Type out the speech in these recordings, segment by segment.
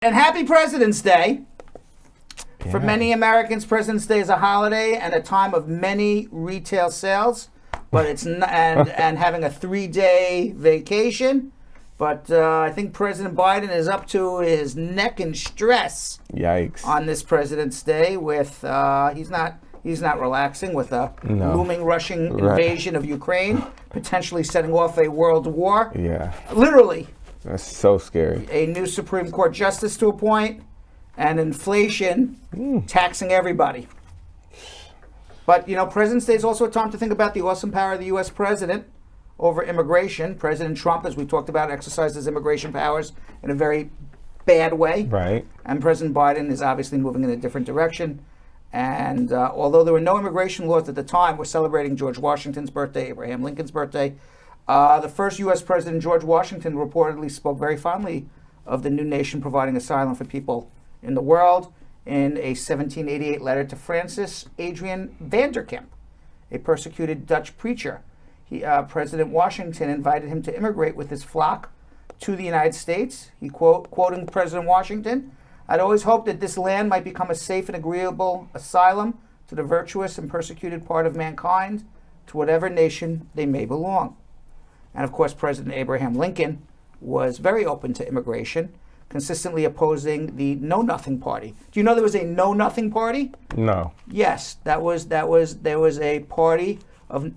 And happy President's Day. Yeah. For many Americans, President's Day is a holiday and a time of many retail sales, but it's not, and having a 3-day vacation. But I think President Biden is up to his neck in stress. Yikes. On this President's Day with he's not relaxing with a looming Russian invasion of Ukraine, potentially setting off a world war. Yeah. Literally. That's so scary. A new Supreme Court justice to appoint, and inflation taxing everybody. But, you know, President's Day is also a time to think about the awesome power of the U.S. president over immigration. President Trump, as we talked about, exercises immigration powers in a very bad way. Right. And President Biden is obviously moving in a different direction. And although there were no immigration laws at the time, we're celebrating George Washington's birthday, Abraham Lincoln's birthday. The first U.S. President, George Washington, reportedly spoke very fondly of the new nation providing asylum for people in the world in a 1788 letter to Francis Adrian Vanderkemp, a persecuted Dutch preacher. President Washington invited him to immigrate with his flock to the United States. He quoting President Washington, "I'd always hoped that this land might become a safe and agreeable asylum to the virtuous and persecuted part of mankind, to whatever nation they may belong." And of course, President Abraham Lincoln was very open to immigration, consistently opposing the Know Nothing Party. Do you know there was a Know Nothing Party? No. Yes, there was a party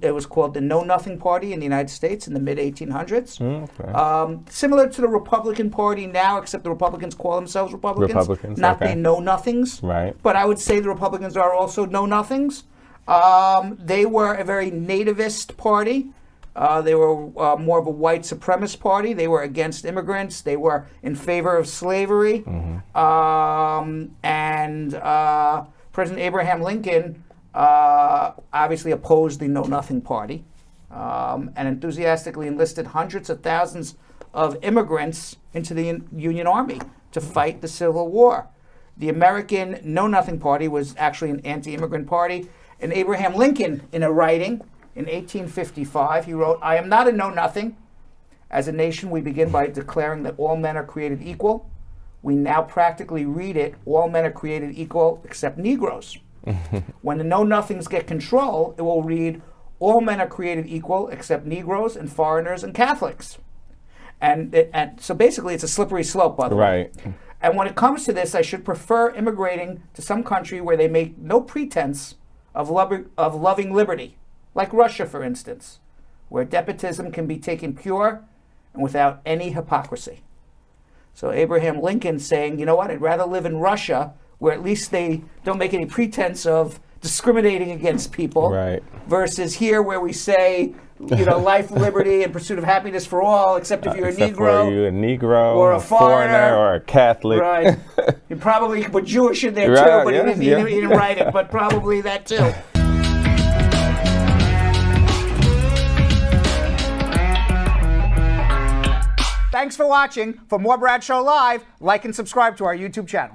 it was called the Know Nothing Party in the United States in the mid-1800s. Okay. Similar to the Republican Party now, except the Republicans call themselves Republicans, not the Know Nothings. Right. But I would say the Republicans are also Know Nothings. They were a very nativist party. They were more of a white supremacist party. They were against immigrants. They were in favor of slavery. And President Abraham Lincoln obviously opposed the Know Nothing Party and enthusiastically enlisted hundreds of thousands of immigrants into the Union Army to fight the Civil War. The American Know Nothing Party was actually an anti-immigrant party. And Abraham Lincoln, in a writing in 1855, he wrote, "I am not a know-nothing. As a nation, we begin by declaring that all men are created equal. We now practically read it, all men are created equal except Negroes. When the know-nothings get control, it will read, all men are created equal except Negroes and foreigners and Catholics." And so basically it's a slippery slope, by the way. Right. And when it comes to this, I should prefer immigrating to some country where they make no pretense of loving liberty, like Russia, for instance, where despotism can be taken pure and without any hypocrisy. So Abraham Lincoln saying, you know what, I'd rather live in Russia, where at least they don't make any pretense of discriminating against people, right, versus here where we say, you know, life, liberty, and pursuit of happiness for all, except if you're a Negro, or a foreigner, or a Catholic. Right. You probably put Jewish in there Right, too, but he didn't write it, but probably that too. Thanks for watching. For more Brad Show Live, like and subscribe to our YouTube channel.